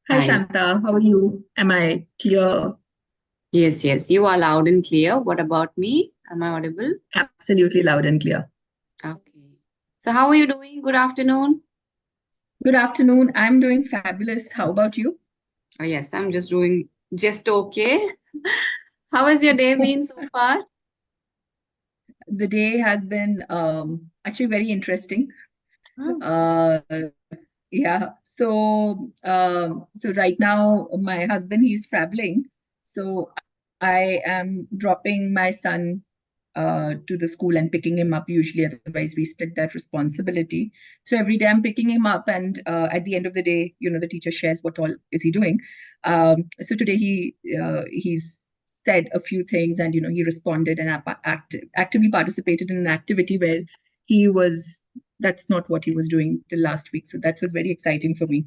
Hi Hi. Shanta, how are you? Am I clear? Yes, yes, you are loud and clear. What about me? Am I audible? Absolutely loud and clear. Okay. So, how are you doing? Good afternoon. Good afternoon. I'm doing fabulous. How about you? Oh, yes, I'm just doing just okay. How has your day been so far? The day has been actually very interesting. Oh, Uh, yeah. So right now my husband he's traveling. So I am dropping my son to the school and picking him up usually. Otherwise, we split that responsibility. So every day I'm picking him up, and at the end of the day, the teacher shares what all is he doing. So today he's said a few things, and he responded and actively participated in an activity where he was. That's not what he was doing till last week. So that was very exciting for me,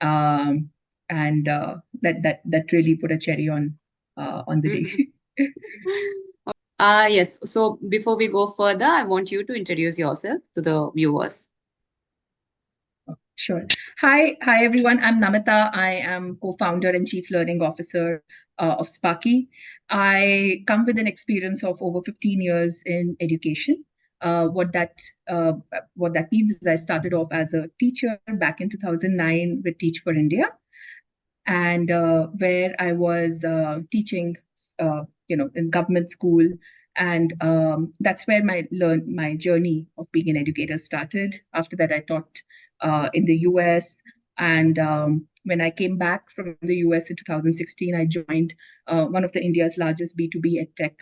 um, and that really put a cherry on the day. mhm. Yes. So, before we go further, I want you to introduce yourself to the viewers. Sure. Hi everyone. I'm Namita. I am co-founder and chief learning officer of Sparky. I come with an experience of over 15 years in education. Uh, what that uh, what that means is I started off as a teacher back in 2009 with Teach for India, and where I was teaching, in government school, and that's where my journey of being an educator started. After that, I taught in the U.S. and when I came back from the US in 2016, I joined one of the India's largest B2B edtech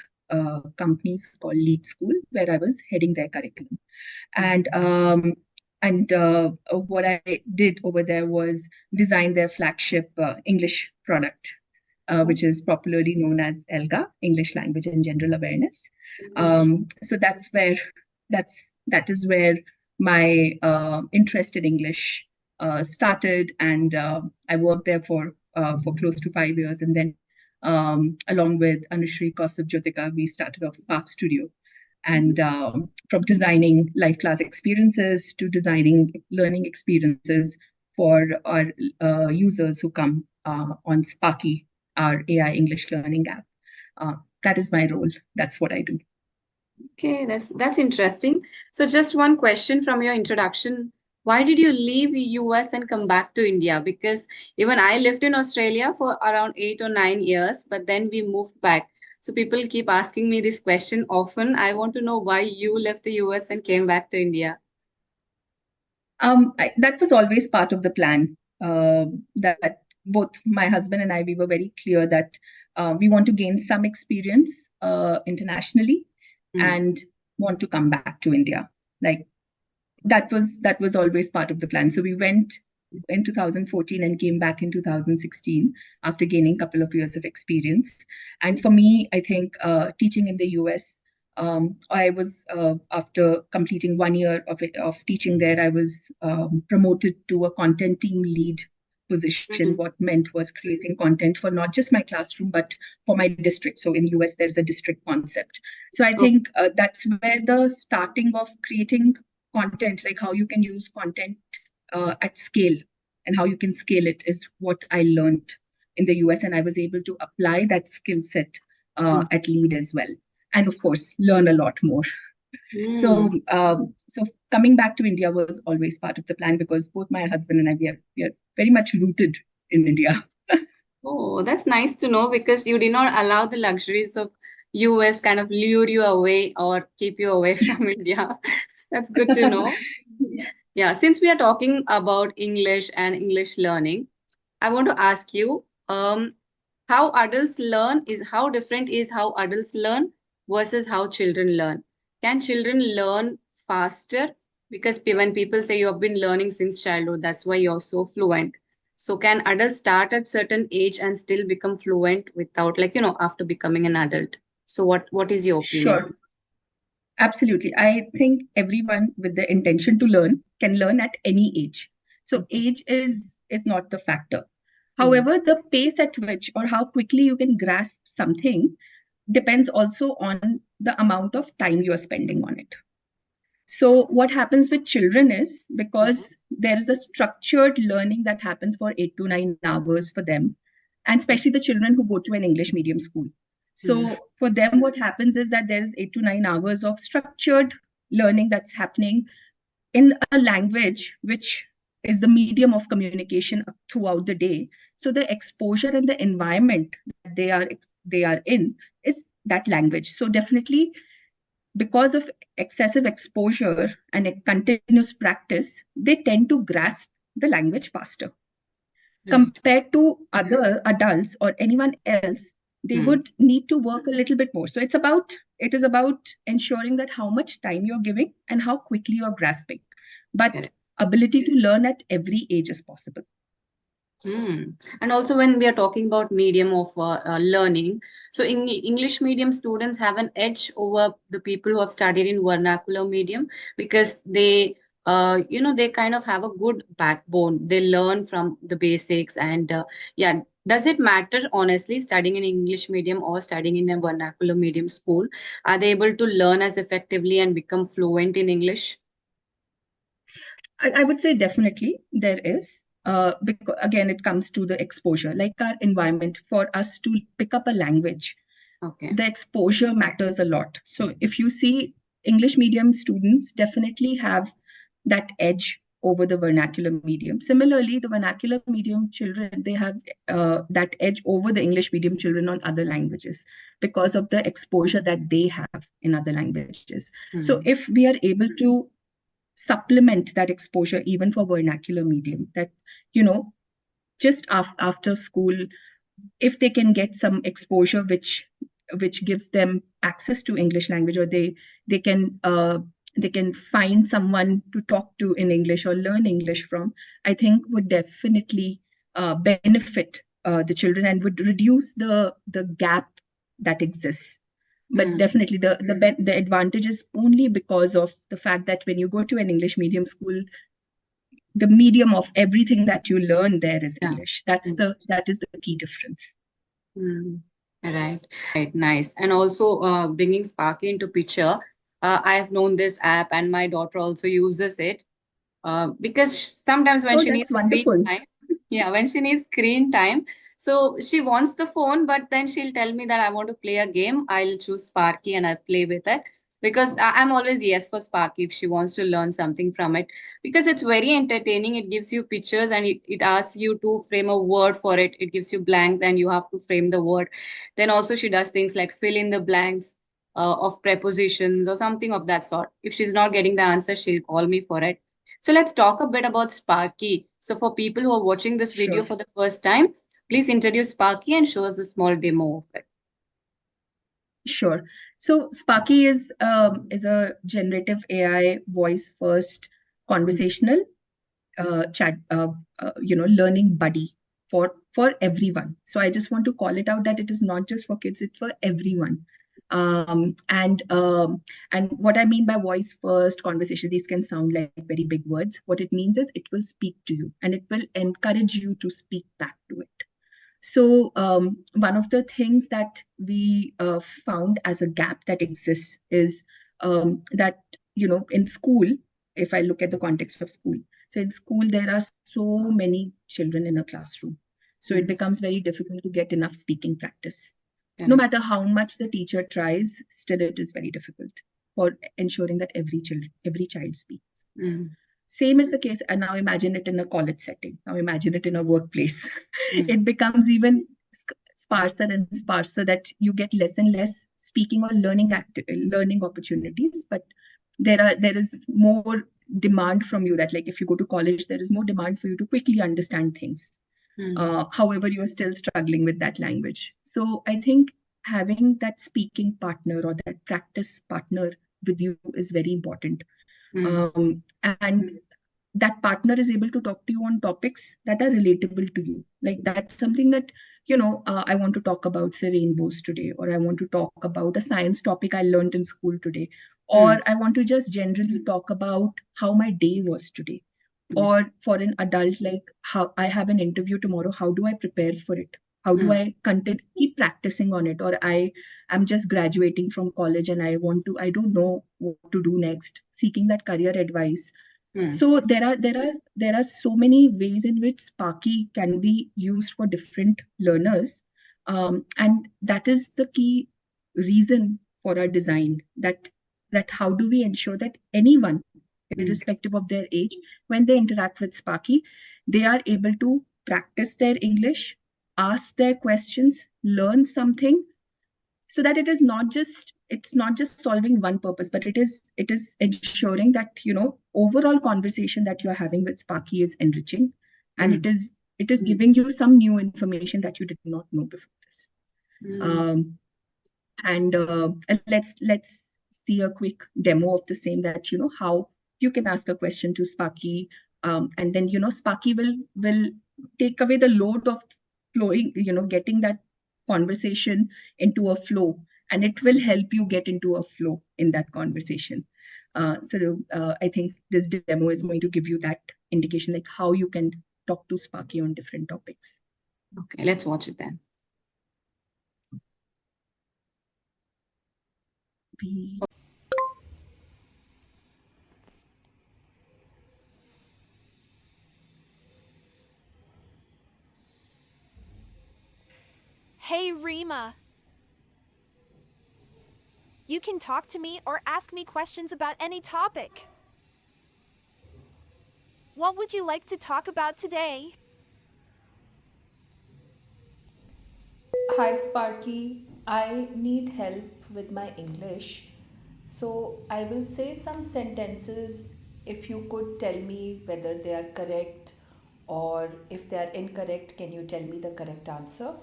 companies called Lead School, where I was heading their curriculum. And what I did over there was design their flagship English product, which is popularly known as ELGA, English Language and General Awareness. So that is where my interest in English started, and I worked there for close to 5 years, and then along with Anushri Kausab Jyotika, we started off Spark Studio, and from designing life class experiences to designing learning experiences for our users who come on Sparky, our AI English learning app. Uh, that is my role. That's what I do. Okay, that's interesting. So just one question from your introduction. Why did you leave US and come back to India? Because even I lived in Australia for around 8 or 9 years, but then we moved back. So people keep asking me this question often. I want to know why you left the US and came back to India. That was always part of the plan. That both my husband and I, we were very clear that we want to gain some experience internationally Hmm. and want to come back to India. Like that was always part of the plan. So we went in 2014 and came back in 2016 after gaining a couple of years of experience. And for me, I think teaching in the US, I was after completing 1 year of teaching there, I was promoted to a content team lead position. Mhm. What meant was creating content for not just my classroom but for my district. So in US, there's a district concept. So I Oh, think that's where the starting of creating content, like how you can use content at scale and how you can scale it, is what I learned in the US. And I was able to apply that skill set mm. at Lead as well. And of course, learn a lot more. Mm. So coming back to India was always part of the plan because both my husband and I, we are very much rooted in India. Oh, that's nice to know because you did not allow the luxuries of US kind of lure you away or keep you away from India. That's good to know. Yeah, since we are talking about English and English learning, I want to ask you, how adults learn is how different is how adults learn versus how children learn. Can children learn faster? Because when people say you have been learning since childhood, that's why you're so fluent. So can adults start at certain age and still become fluent without, like, after becoming an adult? So what is your opinion? Sure. Absolutely. I think everyone with the intention to learn can learn at any age. So age is not the factor. Mm-hmm. However, the pace at which or how quickly you can grasp something depends also on the amount of time you're spending on it. So what happens with children is, because there is a structured learning that happens for 8 to 9 hours for them, and especially the children who go to an English medium school. Mm. So for them, what happens is that there is 8 to 9 hours of structured learning that's happening in a language which is the medium of communication throughout the day. So the exposure and the environment that they are in is that language. So definitely, because of excessive exposure and a continuous practice, they tend to grasp the language faster Right. compared to other adults or anyone else. They Mm. would need to work a little bit more. So it is about ensuring that how much time you're giving and how quickly you're grasping. But Correct. ability to learn at every age is possible. Mm. And also, when we are talking about medium of learning, so English medium students have an edge over the people who have studied in vernacular medium because they kind of have a good backbone. They learn from the basics, and yeah. Does it matter, honestly, studying in English medium or studying in a vernacular medium school? Are they able to learn as effectively and become fluent in English? I would say definitely there is. Because again, it comes to the exposure, like our environment for us to pick up a language. Okay. The exposure matters a lot. So if you see, English medium students definitely have that edge over the vernacular medium. Similarly, the vernacular medium children, they have that edge over the English medium children on other languages because of the exposure that they have in other languages. So Mm. if we are able to supplement that exposure even for vernacular medium, that, you know, just after school, if they can get some exposure which gives them access to English language, or they can find someone to talk to in English or learn English from, I think would definitely benefit the children and would reduce the gap that exists. But Mm. definitely the advantage is only because of the fact that when you go to an English medium school, the medium of everything that you learn there is Yeah. English. That is the key difference. Mm. Right, right, nice. And also bringing Sparky into picture, I have known this app, and my daughter also uses it because sometimes when Oh, she needs that's screen wonderful. time, yeah, when she needs screen time, so she wants the phone, but then she'll tell me that I want to play a game. I'll choose Sparky and I'll play with it because I'm always yes for Sparky if she wants to learn something from it because it's very entertaining. It gives you pictures and it asks you to frame a word for it. It gives you blanks and you have to frame the word. Then also she does things like fill in the blanks of prepositions or something of that sort. If she's not getting the answer, she'll call me for it. So let's talk a bit about Sparky. So for people who are watching this video Sure. for the first time, please introduce Sparky and show us a small demo of it. Sure. So Sparky is a generative AI voice first conversational chat learning buddy for everyone. So I just want to call it out that it is not just for kids, it's for everyone. And what I mean by voice first conversation, these can sound like very big words. What it means is it will speak to you and it will encourage you to speak back to it. So one of the things that we found as a gap that exists is that, in school, if I look at the context of school, so in school there are so many children in a classroom, so it Mm. becomes very difficult to get enough speaking practice. No Correct. matter how much the teacher tries, still it is very difficult for ensuring that every child speaks. Mm. Same is the case, and now imagine it in a college setting. Now imagine it in a workplace. Mm. It becomes even sparser and sparser that you get less and less speaking or learning opportunities. But there is more demand from you, that like if you go to college, there is more demand for you to quickly understand things. Mm. However, you are still struggling with that language. So I think having that speaking partner or that practice partner with you is very important. Mm. And that partner is able to talk to you on topics that are relatable to you. Like that's something that, I want to talk about, say, rainbows today, or I want to talk about a science topic I learned in school today, Mm. or I want to just generally talk about how my day was today. Yes. Or for an adult, like how I have an interview tomorrow, how do I prepare for it? How do I keep practicing on it? Or I'm just graduating from college and I don't know what to do next, seeking that career advice. So there are so many ways in which Sparky can be used for different learners, and that is the key reason for our design. That how do we ensure that anyone, irrespective of their age, when they interact with Sparky, they are able to practice their English, ask their questions, learn something, so that it's not just solving one purpose, but it is ensuring that overall conversation that you're having with Sparky is enriching, and it is giving you some new information that you did not know before this. And let's see a quick demo of the same, that how you can ask a question to Sparky, and then Sparky will take away the load of flowing, getting that conversation into a flow, and it will help you get into a flow in that conversation. I think this demo is going to give you that indication, like how you can talk to Sparky on different topics. Okay, let's watch it then. Hey, Rima. You can talk to me or ask me questions about any topic. What would you like to talk about today? Hi Sparky, I need help with my English. So I will say some sentences. If you could tell me whether they are correct, or if they are incorrect, can you tell me the correct answer?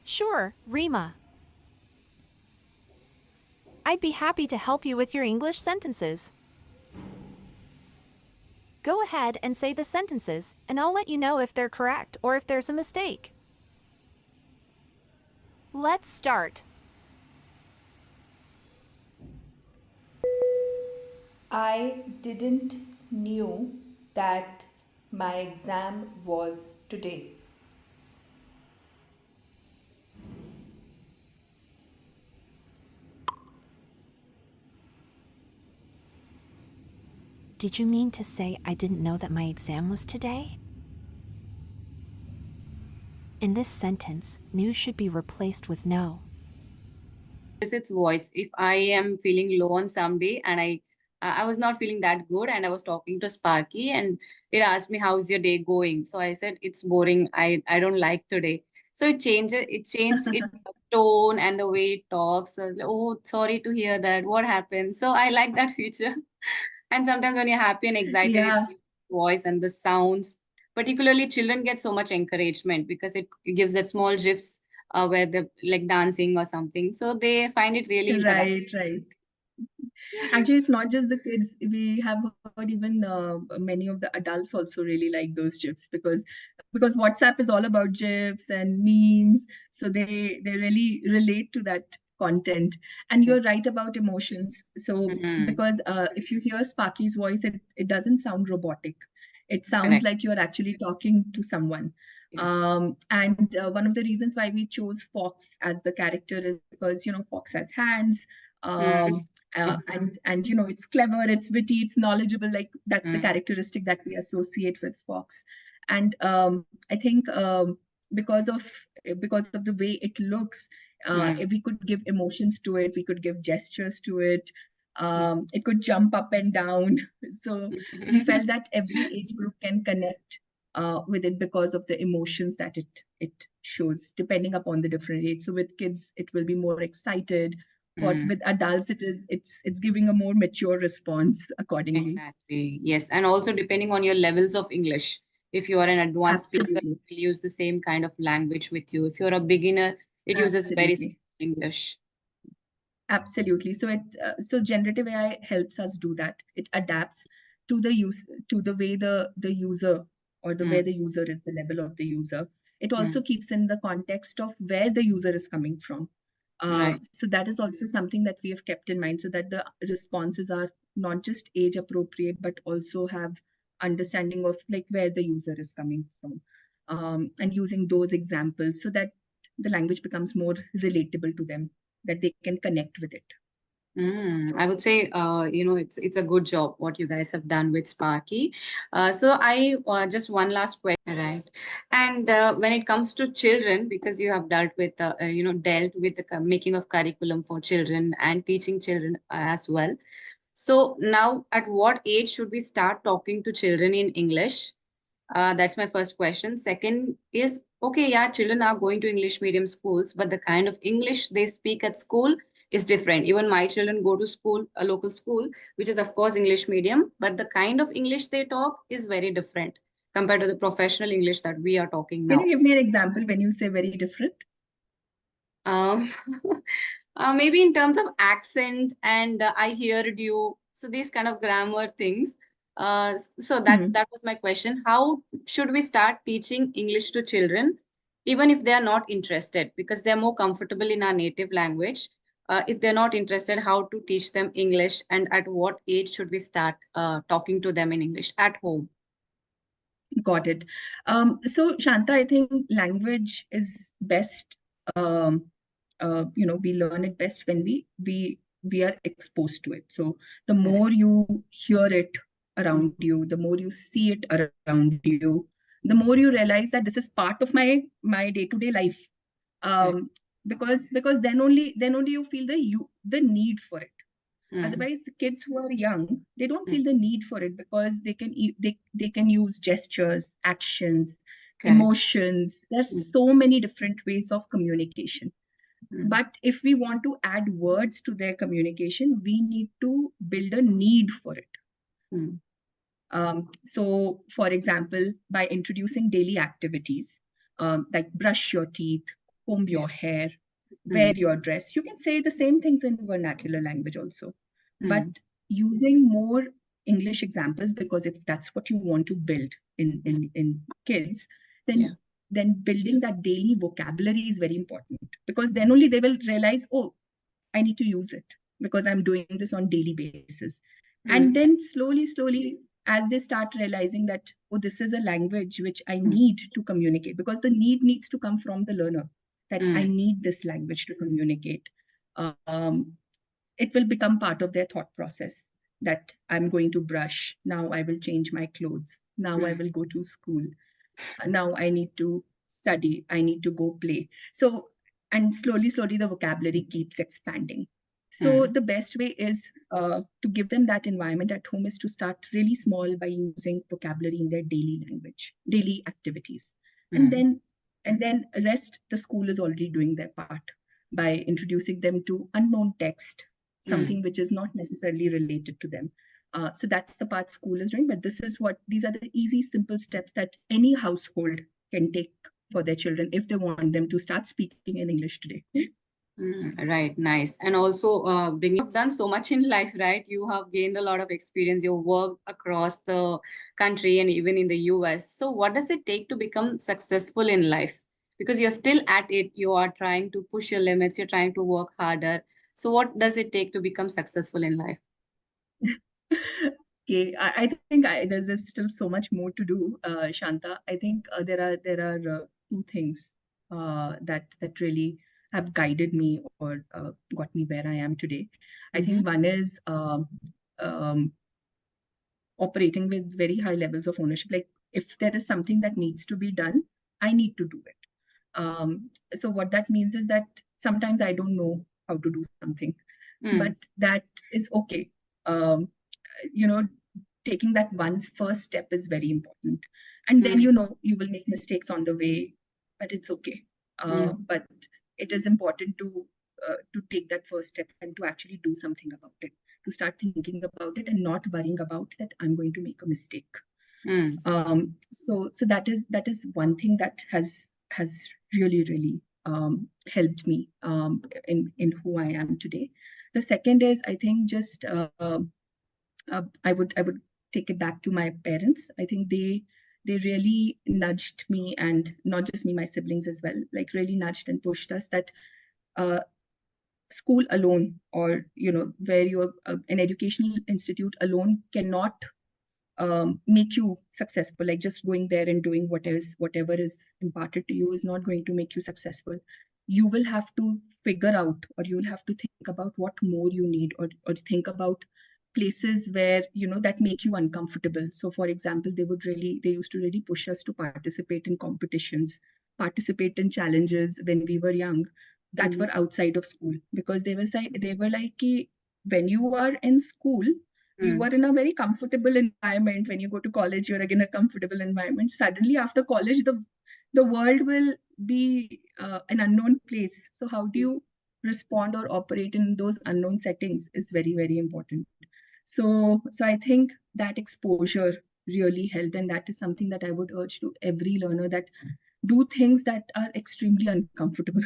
Sure, Rima. I'd be happy to help you with your English sentences. Go ahead and say the sentences, and I'll let you know if they're correct or if there's a mistake. Let's start. I didn't knew that my exam was today. Did you mean to say I didn't know that my exam was today? In this sentence, "knew" should be replaced with "know." Is its voice. If I am feeling low on some day and I was not feeling that good, and I was talking to Sparky and it asked me, how's your day going? So I said, it's boring. I don't like today. So it changed its tone and the way it talks. So I was like, oh, sorry to hear that. What happened? So I like that feature. And sometimes when you're happy and excited, Yeah. it voice and the sounds. Particularly children get so much encouragement because it gives that small gifs where they're like dancing or something. So they find it really interactive. Right. Actually, it's not just the kids. We have heard even many of the adults also really like those GIFs, because WhatsApp is all about GIFs and memes. So they really relate to that content. And you're right about emotions. So because if you hear Sparky's voice, it doesn't sound robotic. It sounds Correct. like you're actually talking to someone. Yes. And one of the reasons why we chose Fox as the character is because Fox has hands. And it's clever, it's witty, it's knowledgeable. Like that's the characteristic that we associate with Fox. And I think because of the way it looks, if we could give emotions to it, we could give gestures to it. It could jump up and down. So we felt that every age group can connect with it because of the emotions that it shows, depending upon the different age. So with kids, it will be more excited. With adults, it's giving a more mature response accordingly. Exactly. Yes. And also depending on your levels of English. If you are an advanced speaker, it Absolutely. will use the same kind of language with you. If you're a beginner, it uses very simple Absolutely. English. Absolutely. So generative AI helps us do that. It adapts to the way the user, or the where the user is, the level of the user. It also keeps in the context of where the user is coming from. Right. So that is also something that we have kept in mind, so that the responses are not just age appropriate, but also have understanding of like where the user is coming from, and using those examples so that the language becomes more relatable to them, that they can connect with it. I would say, it's a good job what you guys have done with Sparky. So I just one last question, right? And when it comes to children, because you have dealt with the making of curriculum for children and teaching children as well. So now, at what age should we start talking to children in English? That's my first question. Second is, okay, yeah, children are going to English medium schools, but the kind of English they speak at school is different. Even my children go to school, a local school, which is of course English medium, but the kind of English they talk is very different compared to the professional English that we are talking Can now. you give me an example when you say very different? Um, maybe in terms of accent and I heard you. So these kind of grammar things. So that was my question. How should we start teaching English to children, even if they are not interested, because they're more comfortable in our native language? If they're not interested, how to teach them English, and at what age should we start talking to them in English at home? Got it. So Shanta, I think language is best. We learn it best when we are exposed to it. So the more you hear it around you, the more you see it around you, the more you realize that this is part of my day-to-day life. Because then only you feel the need for it. Otherwise, the kids who are young, they don't feel the need for it, because they can use gestures, actions, emotions. There's so many different ways of communication. But if we want to add words to their communication, we need to build a need for it. So, for example, by introducing daily activities, like brush your teeth, comb your hair, wear your dress, you can say the same things in vernacular language also. But using more English examples, because if that's what you want to build in kids, then building that daily vocabulary is very important, because then only they will realize, oh, I need to use it because I'm doing this on daily basis. And then slowly, as they start realizing that, oh, this is a language which I need to communicate, because the need needs to come from the learner, that I need this language to communicate. It will become part of their thought process, that I'm going to brush, now I will change my clothes, now I will go to school, now I need to study, I need to go play. So, and slowly, the vocabulary keeps expanding. So the best way is to give them that environment at home is to start really small by using vocabulary in their daily language, daily activities. And then rest, the school is already doing their part by introducing them to unknown text, something which is not necessarily related to them. So that's the part school is doing. But these are the easy, simple steps that any household can take for their children if they want them to start speaking in English today. Right, nice. And also, you've done so much in life, right? You have gained a lot of experience. You worked across the country and even in the US. So, what does it take to become successful in life? Because you're still at it, you are trying to push your limits, you're trying to work harder. So, what does it take to become successful in life? Okay, I think there's still so much more to do, Shanta. I think there are two things that really have guided me or got me where I am today. I think one is um, operating with very high levels of ownership. Like if there is something that needs to be done, I need to do it. So what that means is that sometimes I don't know how to do something, but that is okay. You know, taking that one first step is very important. And then, you will make mistakes on the way, but it's okay. But it is important to take that first step and to actually do something about it, to start thinking about it and not worrying about that I'm going to make a mistake. So that is one thing that has really helped me in who I am today. The second is, I think, just I would take it back to my parents. I think they really nudged me, and not just me, my siblings as well, like really nudged and pushed us that school alone, or where you're an educational institute alone cannot make you successful. Like just going there and doing whatever is imparted to you is not going to make you successful. You will have to figure out, or you will have to think about what more you need, or think about places where that make you uncomfortable. So for example, they used to really push us to participate in competitions, participate in challenges when we were young, that were outside of school, because they were like, "Ki, when you are in school, you are in a very comfortable environment. When you go to college, you're again a comfortable environment. Suddenly after college, the world will be an unknown place. So how do you respond or operate in those unknown settings is very, very important." So I think that exposure really helped, and that is something that I would urge to every learner, that do things that are extremely uncomfortable.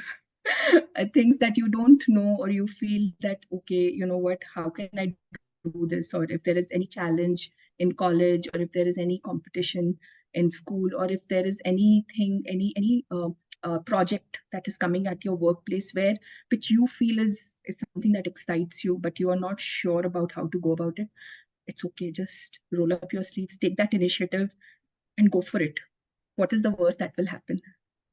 Things that you don't know, or you feel that, okay, you know what, how can I do this? Or if there is any challenge in college, or if there is any competition in school, or if there is anything, any project that is coming at your workplace, which you feel is something that excites you, but you are not sure about how to go about it, it's okay. Just roll up your sleeves, take that initiative, and go for it. What is the worst that will happen?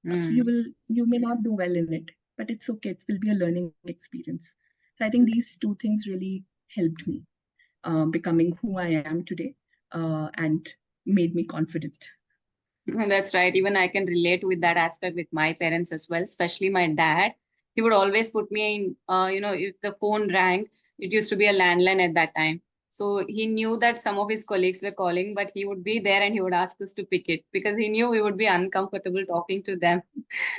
You may not do well in it, but it's okay. It will be a learning experience. So I think these two things really helped me becoming who I am today, and made me confident. That's right. Even I can relate with that aspect with my parents as well, especially my dad. He would always put me in, if the phone rang, it used to be a landline at that time. So he knew that some of his colleagues were calling, but he would be there and he would ask us to pick it because he knew we would be uncomfortable talking to them.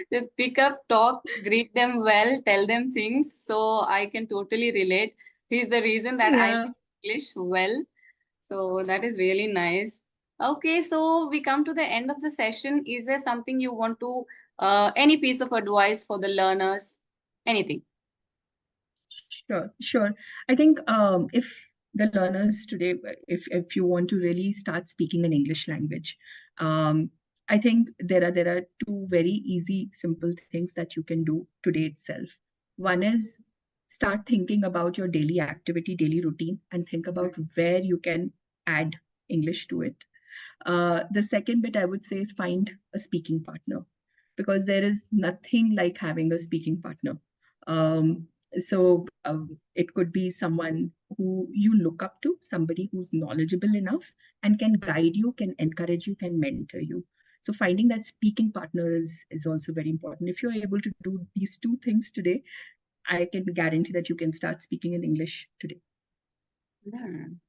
They pick up, talk, greet them well, tell them things. So I can totally relate. He's the reason that I Yeah. speak English well. So that is really nice. Okay, so we come to the end of the session. Is there something you want to, any piece of advice for the learners? Anything? Sure. I think if the learners today, if you want to really start speaking an English language, I think there are two very easy, simple things that you can do today itself. One is start thinking about your daily activity, daily routine, and think about where you can add English to it. The second bit I would say is find a speaking partner, because there is nothing like having a speaking partner. So it could be someone who you look up to, somebody who's knowledgeable enough and can guide you, can encourage you, can mentor you. So finding that speaking partner is also very important. If you're able to do these two things today, I can guarantee that you can start speaking in English today.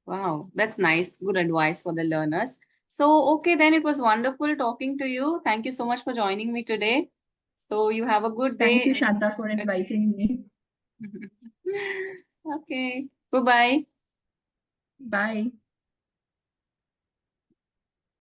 Wow, that's nice. Good advice for the learners. So, okay, then it was wonderful talking to you. Thank you so much for joining me today. So, you have a good Thank you, day. Shanta, for inviting me. Okay, bye-bye. Bye.